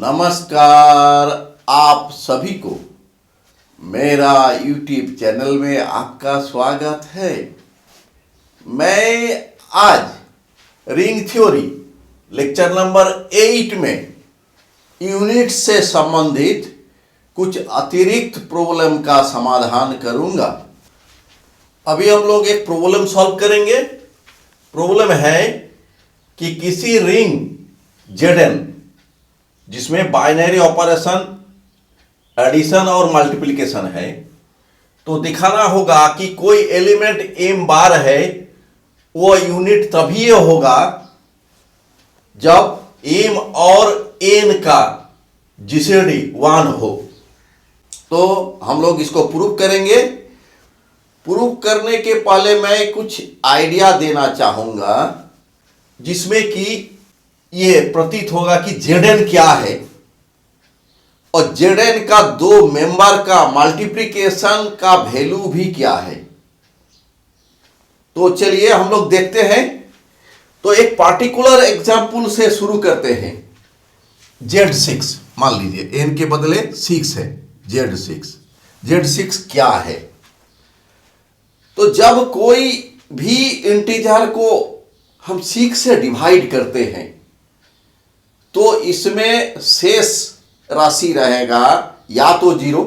नमस्कार आप सभी को मेरा YouTube चैनल में आपका स्वागत है। मैं आज रिंग थ्योरी लेक्चर नंबर 8 में यूनिट से संबंधित कुछ अतिरिक्त प्रॉब्लम का समाधान करूंगा। अभी हम लोग एक प्रॉब्लम सॉल्व करेंगे। प्रॉब्लम है कि किसी रिंग Zn जिसमें बाइनरी ऑपरेशन एडिशन और मल्टीप्लिकेशन है, तो दिखाना होगा कि कोई एलिमेंट m बार है, वो यूनिट तभी होगा जब m और n का जीसीडी 1 हो। तो हम लोग इसको प्रूव करेंगे। प्रूव करने के पहले मैं कुछ आइडिया देना चाहूंगा जिसमें कि ये प्रतीत होगा कि Zn क्या है और Zn का दो मेंबर का मल्टीप्लिकेशन का वैल्यू भी क्या है। तो चलिए हम लोग देखते हैं। तो एक पार्टिकुलर एग्जांपल से शुरू करते हैं। Z6 मान लीजिए, n के बदले 6 है, Z6 क्या है। तो जब कोई भी इंटीजर को हम 6 से डिवाइड करते हैं तो इसमें शेष राशि रहेगा या तो 0,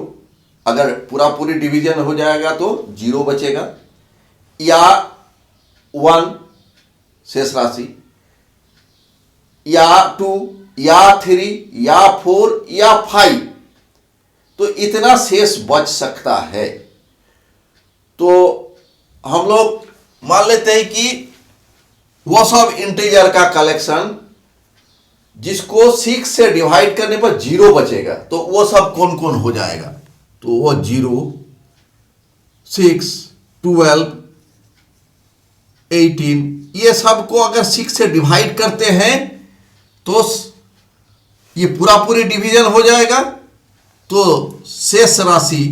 अगर पूरी डिवीजन हो जाएगा तो 0 बचेगा, या 1 शेष राशि, या 2, या 3, या 4, या 5। तो इतना शेष बच सकता है। तो हम लोग मान लेते हैं कि वो सब इंटीजर का कलेक्शन जिसको 6 से डिवाइड करने पर 0 बचेगा, तो वो सब कौन कौन हो जाएगा। तो वो 0, 6, 12, 18, ये सब को अगर 6 से डिवाइड करते हैं तो ये पूरी डिवीजन हो जाएगा, तो शेष राशि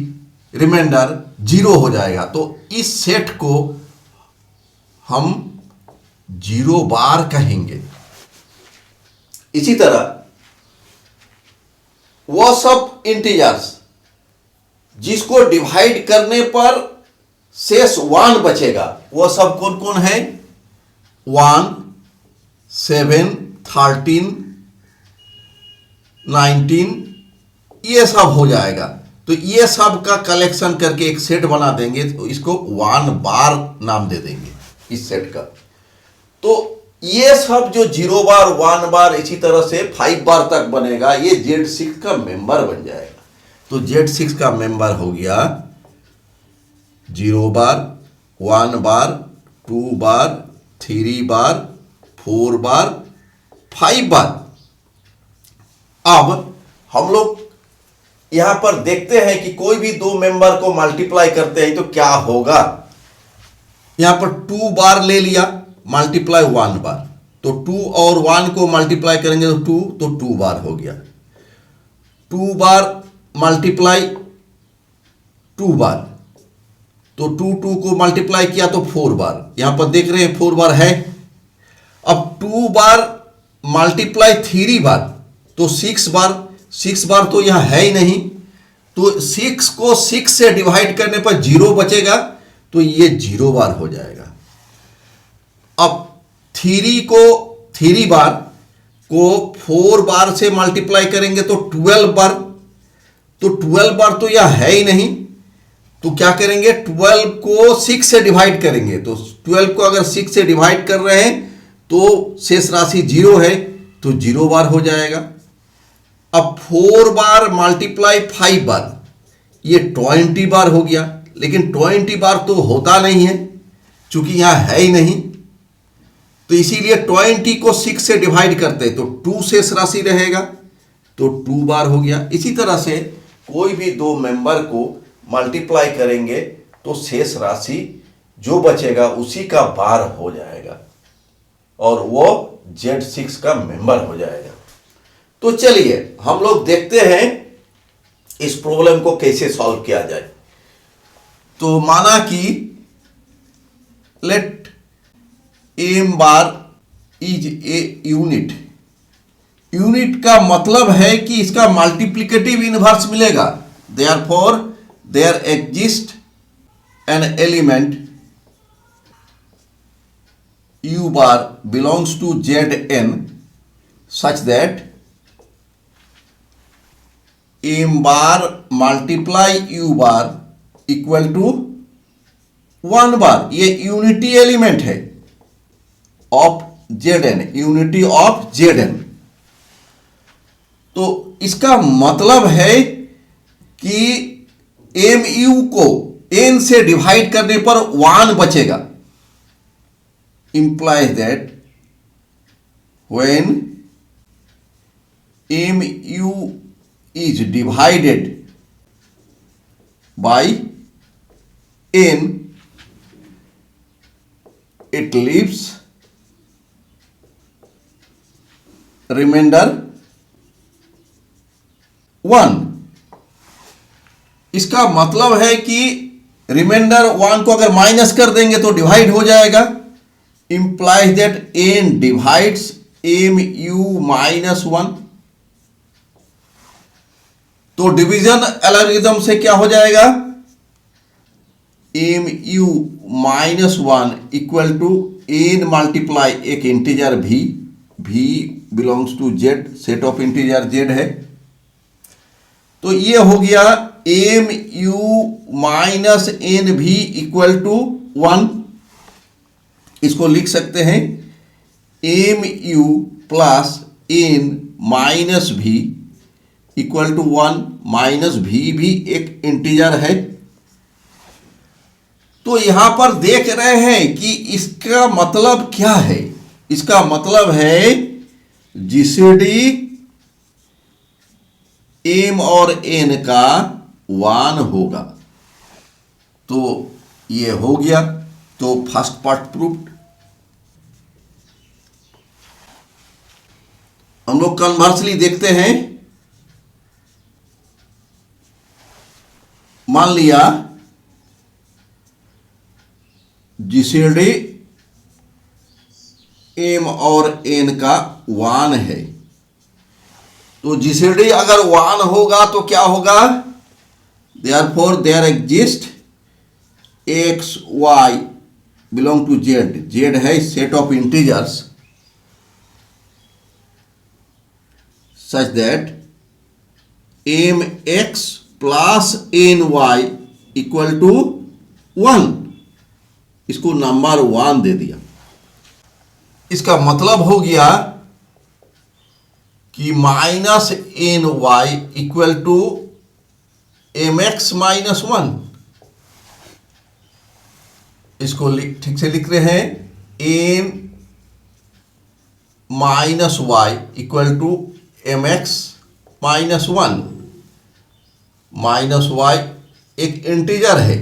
रिमाइंडर 0 हो जाएगा। तो इस सेट को हम 0 बार कहेंगे। इसी तरह वो सब इंटीजर्स जिसको डिवाइड करने पर शेष 1 बचेगा, वो सब कौन कौन है। 1, 7, 13, 19, ये सब हो जाएगा। तो ये सब का कलेक्शन करके एक सेट बना देंगे, तो इसको 1 बार नाम दे देंगे इस सेट का। तो ये सब जो 0 बार, 1 बार, इसी तरह से 5 बार तक बनेगा, ये Z6 का मेंबर बन जाएगा। तो Z6 का मेंबर हो गया 0 बार, 1 बार, 2 बार, 3 बार, 4 बार, 5 बार। अब हम लोग यहां पर देखते हैं कि कोई भी दो मेंबर को मल्टीप्लाई करते हैं तो क्या होगा। यहां पर 2 बार ले लिया, मल्टीप्लाई 1 बार, तो 2 और 1 को मल्टीप्लाई करेंगे तो 2 बार हो गया। 2 बार मल्टीप्लाई 2 बार, तो 2 को मल्टीप्लाई किया तो 4 बार। यहां पर देख रहे हैं 4 बार है। अब 2 बार मल्टीप्लाई 3 बार, तो 6 बार। 6 बार तो यहां है ही नहीं, तो 6 को 6 से डिवाइड करने पर 0 बचेगा, तो ये 0 बार हो जाएगा। अब 3 बार को 4 बार से मल्टीप्लाई करेंगे तो 12 बार। तो 12 बार तो यह है ही नहीं, तो क्या करेंगे, 12 को 6 से डिवाइड करेंगे। तो 12 को अगर 6 से डिवाइड कर रहे हैं तो शेष राशि 0 है, तो 0 बार हो जाएगा। अब 4 बार मल्टीप्लाई 5 बार, ये 20 बार हो गया। लेकिन 20 बार तो होता नहीं है चूंकि यहां है ही नहीं, तो इसीलिए 20 को 6 से डिवाइड करते हैं तो 2 शेष राशि रहेगा, तो 2 बार हो गया। इसी तरह से कोई भी दो मेंबर को मल्टीप्लाई करेंगे तो शेष राशि जो बचेगा उसी का बार हो जाएगा और वो Z6 का मेंबर हो जाएगा। तो चलिए हम लोग देखते हैं इस प्रॉब्लम को कैसे सॉल्व किया जाए। तो माना कि let m bar is a unit unit का मतलब है कि इसका मल्टीप्लिकेटिव इनवर्स मिलेगा। Therefore there exist an element u bar belongs to Zn such that m bar multiply u bar equal to 1 bar। ये यूनिटी एलिमेंट है of Zn, unity of Zn। तो इसका मतलब है कि mu को n से डिवाइड करने पर 1 बचेगा। implies that when mu is divided by n, it leaves remainder 1। इसका मतलब है कि रिमाइंडर 1 को अगर माइनस कर देंगे तो डिवाइड हो जाएगा। implies that n divides mu minus 1। तो डिवीजन एल्गोरिथम से क्या हो जाएगा, mu minus 1 equal to n multiply एक integer v belongs to z, set of integer z है। तो ये हो गया mu माइनस एन भी इक्वल टू 1। इसको लिख सकते हैं mu प्लस एन माइनस भी इक्वल टू 1, माइनस भी एक इंटीजर है। तो यहां पर देख रहे हैं कि इसका मतलब क्या है। इसका मतलब है जीसीडी m और n का 1 होगा। तो ये हो गया। तो फर्स्ट पार्ट प्रूव्ड। हम लोग कन्वर्सली देखते हैं। मान लिया जीसीडी m और n का 1 है। तो जीसीडी अगर 1 होगा तो क्या होगा, therefore there exist x y belong to z है set of integers such that mx plus ny equal to 1। इसको नंबर 1 दे दिया। इसका मतलब हो गया कि minus N Y equal to mx minus 1। इसको ठीक से लिख रहे हैं n minus Y equal to mx minus 1। Minus Y एक इंटीजर है।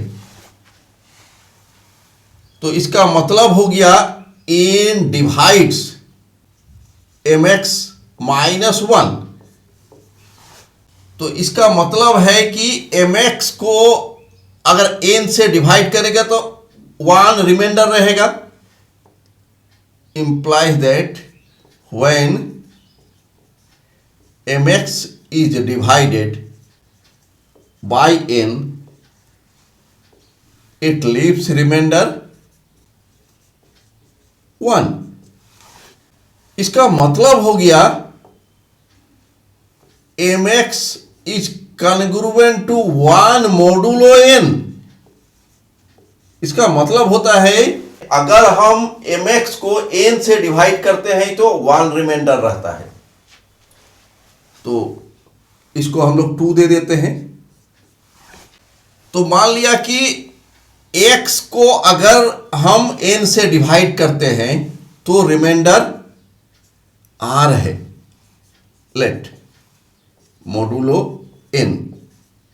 तो इसका मतलब हो गया n डिवाइड्स mx माइनस 1। तो इसका मतलब है कि mx को अगर n से डिवाइड करेगा तो 1 रिमाइंडर रहेगा। implies that when mx is divided by n, it leaves remainder 1। इसका मतलब हो गया mx is congruent to 1 modulo n। इसका मतलब होता है अगर हम mx को n से डिवाइड करते हैं तो 1 रिमाइंडर रहता है। तो इसको हम लोग 2 दे देते हैं। तो मान लिया कि x को अगर हम n से डिवाइड करते हैं तो रिमाइंडर r है, लेट मोडुलो n।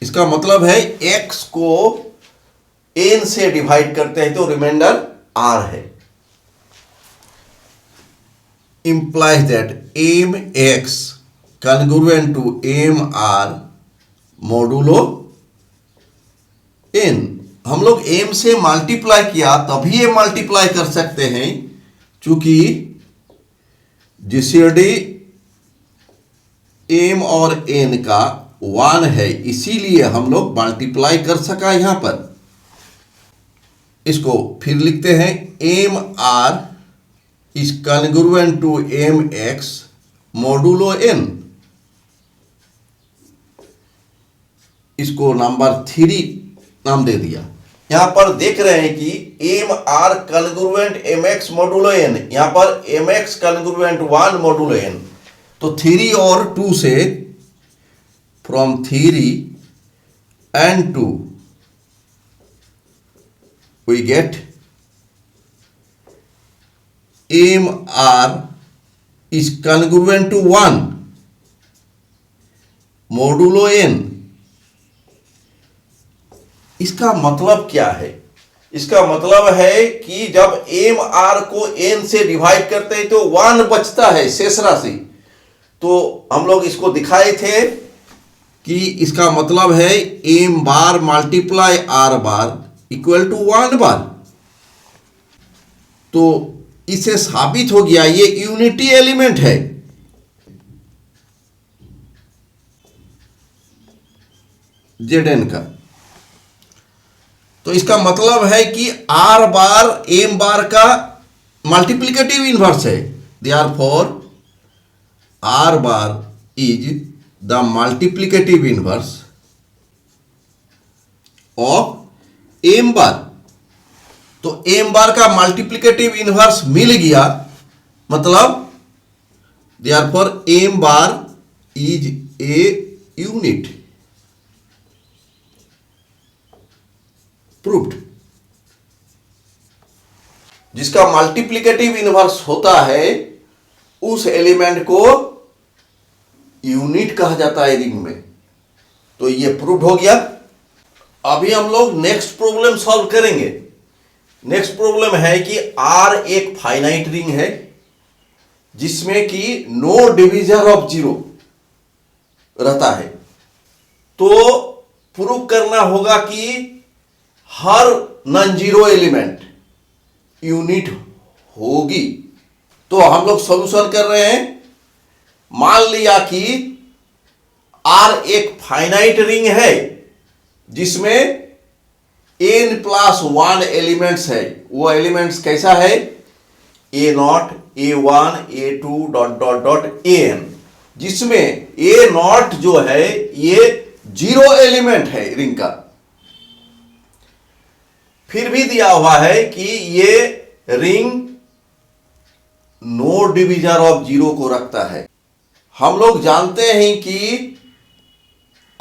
इसका मतलब है x को n से डिवाइड करते हैं तो रिमाइंडर r है। implies that mx congruent to mr modulo n। हम लोग m से मल्टीप्लाई किया तभी ये मल्टीप्लाई कर सकते हैं, चूंकि जीसीडी m और n का 1 है, इसीलिए हम लोग मल्टीप्लाई कर सका यहां पर। इसको फिर लिखते हैं M R is congruent to M X modulo n। इसको नंबर 3 नाम दे दिया। यहां पर देख रहे हैं कि M R congruent M X modulo n, यहां पर M X congruent 1 modulo n। तो 3 और 2 से, from 3 and 2 we get mr is congruent to 1 modulo n। इसका मतलब क्या है? इसका मतलब है कि जब एम आर को n से डिवाइड करते हैं तो 1 बचता है शेष राशि। तो हम लोग इसको दिखाए थे कि इसका मतलब है M bar multiply R bar equal to 1 bar. तो इसे साबित हो गया ये यूनिटी एलिमेंट है। Zn का। तो इसका मतलब है कि आर बार एम बार का मल्टीप्लिकेटिव इनवर्स है। Therefore R bar is the multiplicative inverse of M bar. तो एम बार का मल्टीप्लिकेटिव इनवर्स मिल गया, मतलब therefore M bar is a unit. Proved. जिसका मल्टीप्लिकेटिव इनवर्स होता है उस एलिमेंट को यूनिट कहा जाता है रिंग में। तो ये प्रूव्ड हो गया। अभी हम लोग नेक्स्ट प्रॉब्लम सॉल्व करेंगे। नेक्स्ट प्रॉब्लम है कि आर एक फाइनाइट रिंग है जिसमें कि नो डिवीजर ऑफ जीरो रहता है। तो प्रूव करना होगा कि हर नॉन जीरो एलिमेंट यूनिट होगी। तो हम लोग सॉल्यूशन कर रहे हैं। मान लिया कि आर एक फाइनाइट रिंग है जिसमें n+1 एलिमेंट्स है। वो एलिमेंट्स कैसा है? a0, a1, a2 dot dot dot an, जिसमें a0 जो है ये 0 एलिमेंट है रिंग का। फिर भी दिया हुआ है कि ये ring no divisor of zero को रखता है। हम लोग जानते हैं कि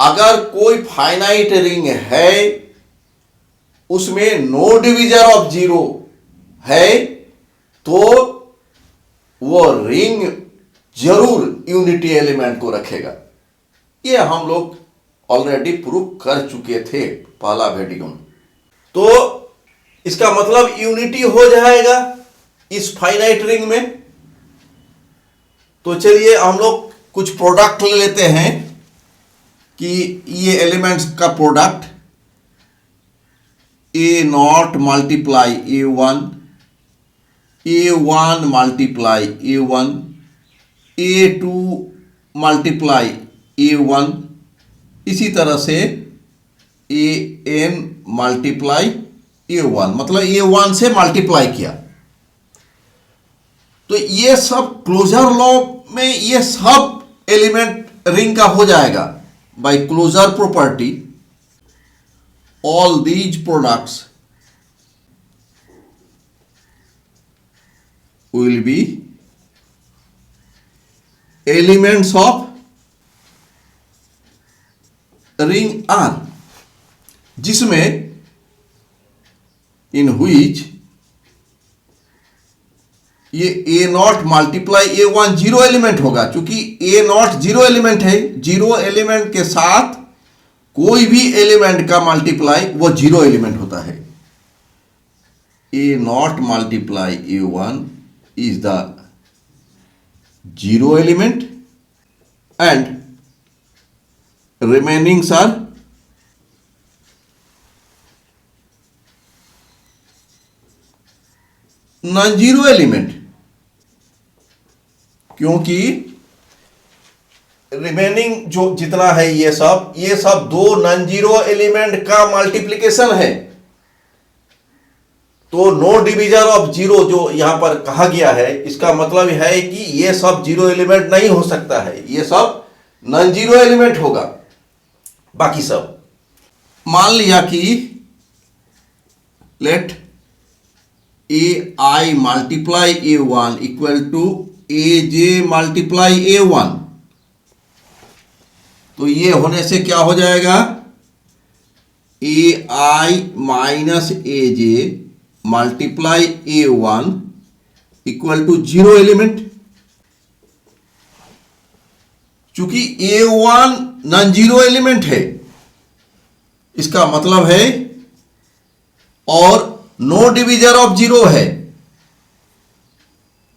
अगर कोई फाइनाइट रिंग है उसमें नो डिवीजर ऑफ जीरो है तो वो रिंग जरूर यूनिटी एलिमेंट को रखेगा। ये हम लोग ऑलरेडी प्रूव कर चुके थे पहला वीडियो में। तो इसका मतलब यूनिटी हो जाएगा इस फाइनाइट रिंग में। तो चलिए हम लोग कुछ प्रोडक्ट ले लेते हैं कि ये एलिमेंट्स का product a0 multiply a1, a1 multiply a1, a2 multiply a1, इसी तरह से an मल्टीप्लाई a1, मतलब a1 से मल्टीप्लाई किया। तो ये सब क्लोजर लॉ में ये सब एलिमेंट रिंग का हो जाएगा by closure property. All these products will be elements of ring R, जिसमें इन व्हिच ये a0 multiply a1 zero element होगा। क्योंकि a0 जीरो एलिमेंट है, जीरो एलिमेंट के साथ कोई भी एलिमेंट का मल्टीप्लाई वो जीरो एलिमेंट होता है। a0 multiply a1 is the zero element and remainings are non zero element. क्योंकि रिमेनिंग जो जितना है ये सब दो नॉन जीरो एलिमेंट का मल्टीप्लिकेशन है। तो नो डिवीजन ऑफ जीरो जो यहां पर कहा गया है, इसका मतलब है कि ये सब जीरो एलिमेंट नहीं हो सकता है, ये सब नॉन जीरो एलिमेंट होगा। बाकी सब मान लिया कि let A I multiply A one equal to A J multiply A one, तो ये होने से क्या हो जाएगा, A I minus A J multiply A one equal to zero element. चूंकि A one non zero element है, इसका मतलब है, और नो डिवीजर ऑफ जीरो है,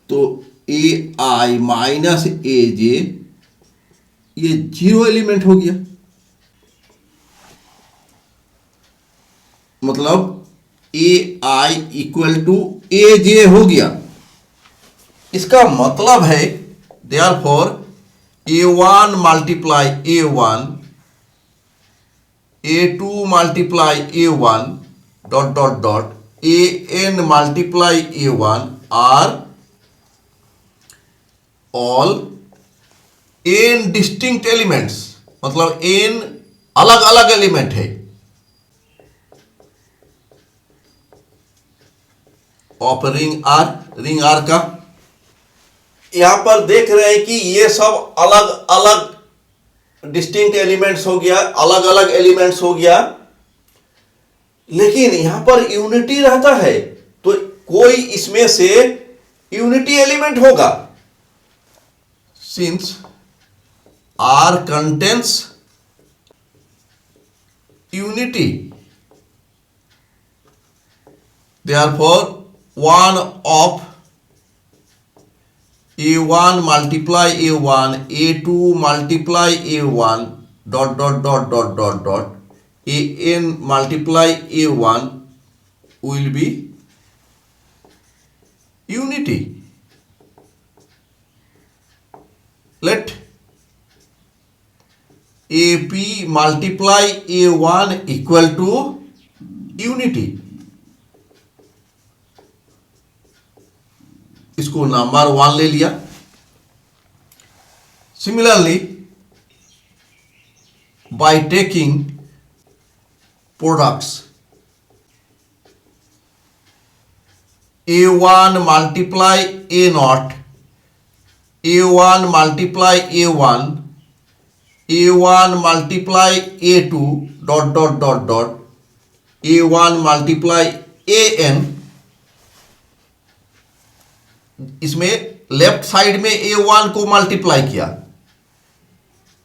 तो ए आई माइनस ए जे ये जीरो एलिमेंट हो गया। मतलब ए आई इक्वल टू ए जे हो गया। इसका मतलब है therefore a one multiply A one, a two multiply A one dot dot dot a n multiply A one are all n distinct elements. मतलब एन अलग अलग एलिमेंट है ऑफ रिंग आर का। यहां पर देख रहे हैं कि ये सब अलग अलग डिस्टिंक्ट एलिमेंट्स हो गया, अलग अलग एलिमेंट्स हो गया, लेकिन यहां पर यूनिटी रहता है, तो कोई इसमें से यूनिटी एलिमेंट होगा। Since R contains unity, therefore one of a1 multiply a1, a2 multiply a1 dot dot dot dot dot dot an multiply a1 will be unity. Let ap multiply a1 equal to unity. इसको number one ले लिया। Similarly by taking products a one multiply a naught, a one multiply A one, a one multiply a two dot dot dot dot a one multiply a n. इसमें left side में a one को multiply किया,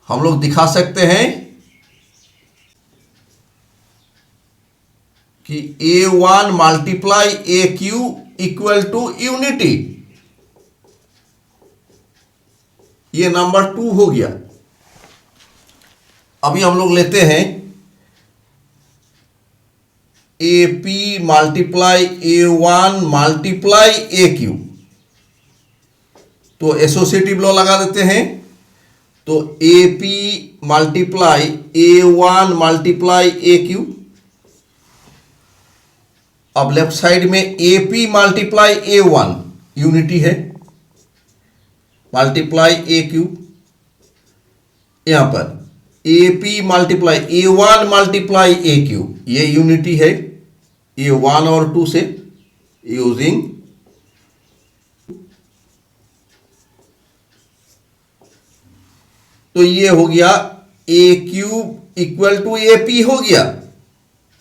हम लोग दिखा सकते हैं कि A one multiply A Q equal to unity, ये नंबर 2 हो गया। अभी हम लोग लेते हैं A P multiply A one multiply A Q, तो एसोसिएटिव लॉ लगा देते हैं। तो A P multiply A one multiply A Q, अब लेफ्ट साइड में A P multiply A one unity है, मल्टीप्लाई ए क्यू, यहां पर A P multiply A one multiply A Q, ये यूनिटी है ए वन और 2 से यूजिंग तो ये हो गया A cube equal to A P हो गया,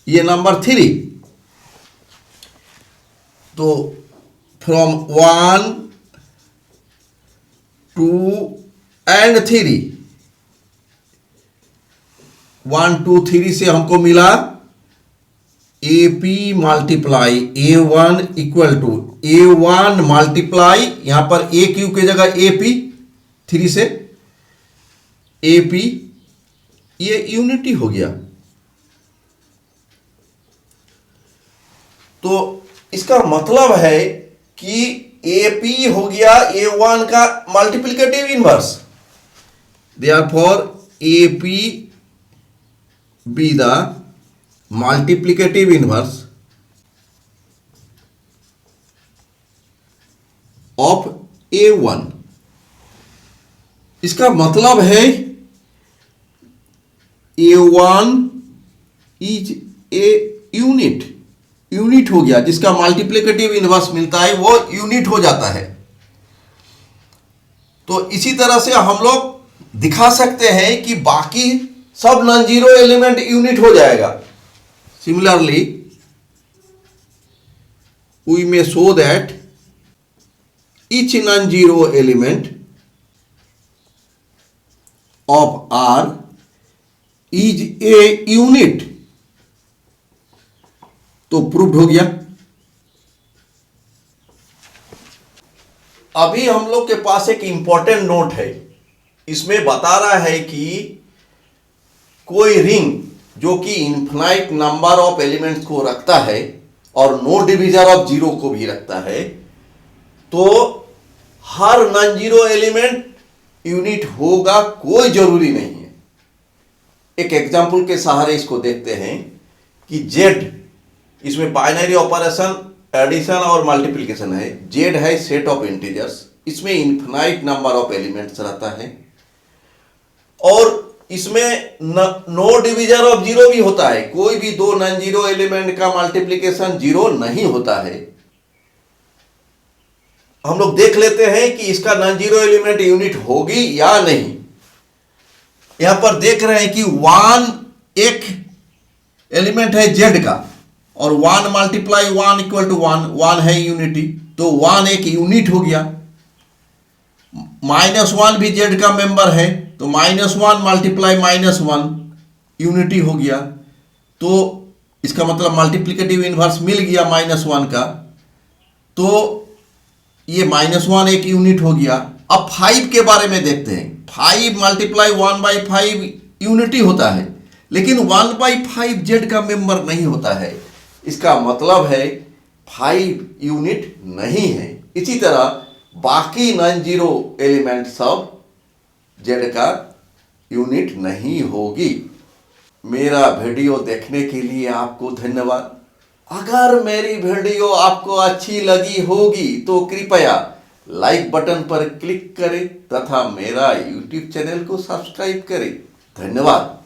ये नंबर 3। तो फ्रॉम 1 2 एंड 3, 1 2 3 से हमको मिला a P multiply A one equal to a one multiply, यहां पर ए क्यू की जगह ए पी, 3 से ए पी, ये यूनिटी हो गया। तो इसका मतलब है कि ए पी हो गया ए वन का multiplicative inverse, Therefore AP be the multiplicative inverse of A1। इसका मतलब है A1 is a unit. Unit हो गया, जिसका मल्टीप्लिकेटिव इनवर्स मिलता है वो यूनिट हो जाता है। तो इसी तरह से हम लोग दिखा सकते हैं कि बाकी सब नॉन जीरो एलिमेंट यूनिट हो जाएगा। Similarly we may show that each non-zero element of R is a unit। तो प्रूव्ड हो गया। अभी हम लोग के पास एक इंपॉर्टेंट नोट है, इसमें बता रहा है कि कोई रिंग जो कि इन्फिनाइट नंबर ऑफ एलिमेंट्स को रखता है और नो डिविजर ऑफ जीरो को भी रखता है, तो हर नॉन जीरो एलिमेंट यूनिट होगा, कोई जरूरी नहीं है। एक एग्जांपल के सहारे इसको देखते हैं कि जेड, इसमें बाइनरी ऑपरेशन एडिशन और मल्टीप्लिकेशन है। जेड है सेट ऑफ इंटीजर्स, इसमें इन्फिनाइट नंबर ऑफ एलिमेंट्स रहता है और इसमें नो डिविजर ऑफ जीरो भी होता है। कोई भी दो नॉन जीरो एलिमेंट का मल्टीप्लिकेशन जीरो नहीं होता है। हम लोग देख लेते हैं कि इसका नॉन जीरो एलिमेंट यूनिट होगी या नहीं। यहां पर देख रहे हैं कि वन एक एलिमेंट है जेड का और one multiply one equal to one, one है यूनिटी, तो वन एक यूनिट हो गया। -1 भी जेड का मेंबर है, तो -1 मल्टीप्लाई -1 यूनिटी हो गया। तो इसका मतलब मल्टीप्लिकेटिव इनवर्स मिल गया -1 का, तो ये -1 एक यूनिट हो गया। अब 5 के बारे में देखते हैं। 5 मल्टीप्लाई 1/5 यूनिटी होता है, लेकिन 1/5 जेड का मेंबर नहीं होता है। इसका मतलब है 5 यूनिट नहीं है। इसी तरह बाकी नॉन जीरो एलिमेंट सब जेड का यूनिट नहीं होगी। मेरा वीडियो देखने के लिए आपको धन्यवाद। अगर मेरी वीडियो आपको अच्छी लगी होगी तो कृपया लाइक बटन पर क्लिक करें तथा मेरा यूट्यूब चैनल को सब्सक्राइब करें। धन्यवाद।